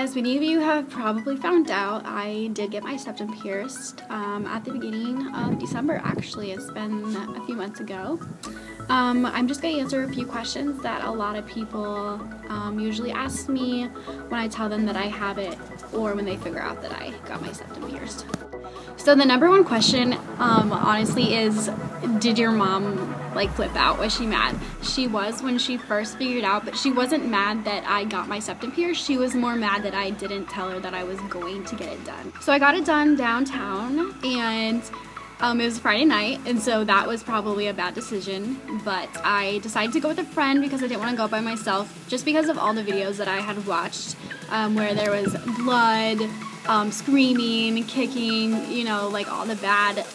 As many of you have probably found out, I did get my septum pierced at the beginning of December, actually. It's been a few months ago. I'm just going to answer a few questions that a lot of people usually ask me when I tell them that I have it or when they figure out that I got my septum pierced. So the number one question, honestly, is did your mom flip out? Was she mad? She was when she first figured out, but she wasn't mad that I got my septum pierced. She was more mad that I didn't tell her that I was going to get it done. So I got it done downtown, and it was Friday night, and so that was probably a bad decision, but I decided to go with a friend because I didn't want to go by myself, just because of all the videos that I had watched where there was blood, screaming, kicking, you know, like all the bad.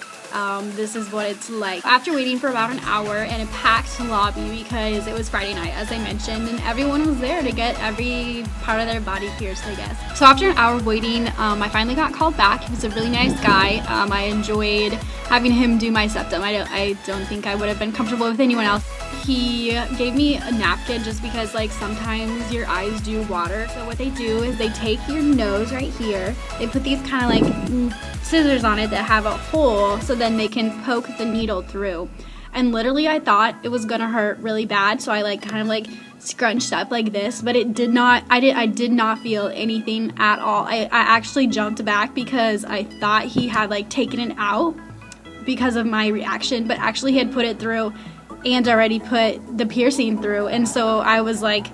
This is what it's like. After waiting for about an hour in a packed lobby because it was Friday night, as I mentioned, and everyone was there to get every part of their body pierced, I guess. So after an hour of waiting, I finally got called back. He was a really nice guy. I enjoyed having him do my septum. I don't think I would have been comfortable with anyone else. He gave me a napkin just because sometimes your eyes do water. So what they do is they take your nose right here. They put these kind of scissors on it that have a hole so then they can poke the needle through. And literally I thought it was gonna hurt really bad, so I kind of scrunched up like this, but it did not. I did not feel anything at all. I actually jumped back because I thought he had taken it out because of my reaction, but actually he had put it through and already put the piercing through. And so I was like,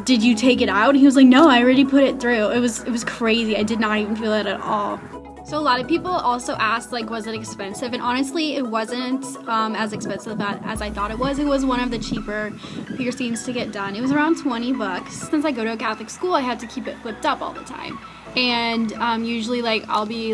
did you take it out? And he was like, no, I already put it through. It was crazy. I did not even feel it at all. So a lot of people also asked, was it expensive? And honestly, it wasn't as expensive as I thought it was. It was one of the cheaper piercings to get done. It was around 20 bucks. Since I go to a Catholic school, I had to keep it flipped up all the time. And usually I'll be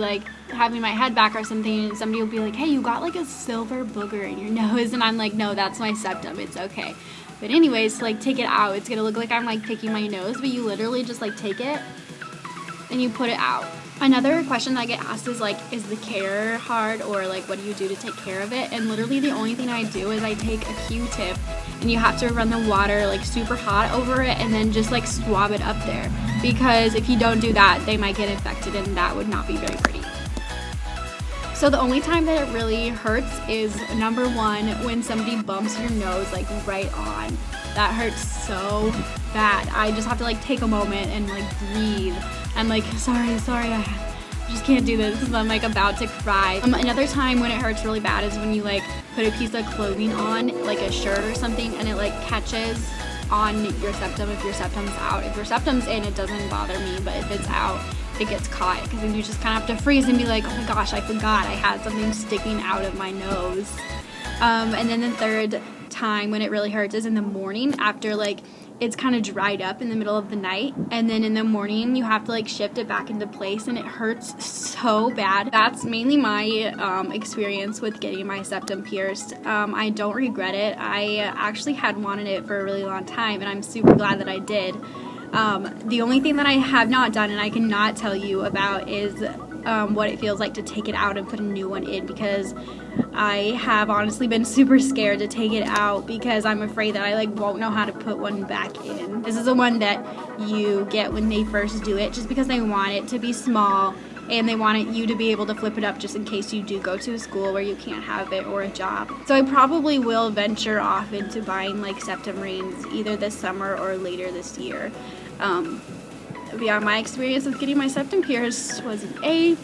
having my head back or something, and somebody will be like, hey, you got a silver booger in your nose. And I'm like, no, that's my septum. It's okay. But anyways, take it out. It's gonna look like I'm picking my nose, but you literally just take it and you put it out. Another question that I get asked is the care hard, or what do you do to take care of it? And literally the only thing I do is I take a Q-tip, and you have to run the water super hot over it and then just swab it up there, because if you don't do that, they might get infected, and that would not be very pretty. So the only time that it really hurts is number one, when somebody bumps your nose right on. That hurts so bad. I just have to take a moment and breathe. I'm sorry, I just can't do this because I'm about to cry. Another time when it hurts really bad is when you put a piece of clothing on, a shirt or something, and it catches on your septum if your septum's out. If your septum's in, it doesn't bother me, but if it's out, it gets caught, because then you just kind of have to freeze and be like, oh my gosh, I forgot I had something sticking out of my nose. And then the third time when it really hurts is in the morning, after it's kind of dried up in the middle of the night, and then in the morning you have to shift it back into place, and it hurts so bad. That's mainly my experience with getting my septum pierced. I don't regret it. I actually had wanted it for a really long time, and I'm super glad that I did. The only thing that I have not done and I cannot tell you about is what it feels like to take it out and put a new one in, because I have honestly been super scared to take it out because I'm afraid that I won't know how to put one back in. This is the one that you get when they first do it, just because they want it to be small and they want you to be able to flip it up just in case you do go to a school where you can't have it, or a job. So I probably will venture off into buying septum rings either this summer or later this year. Yeah, my experience with getting my septum pierced was an A+.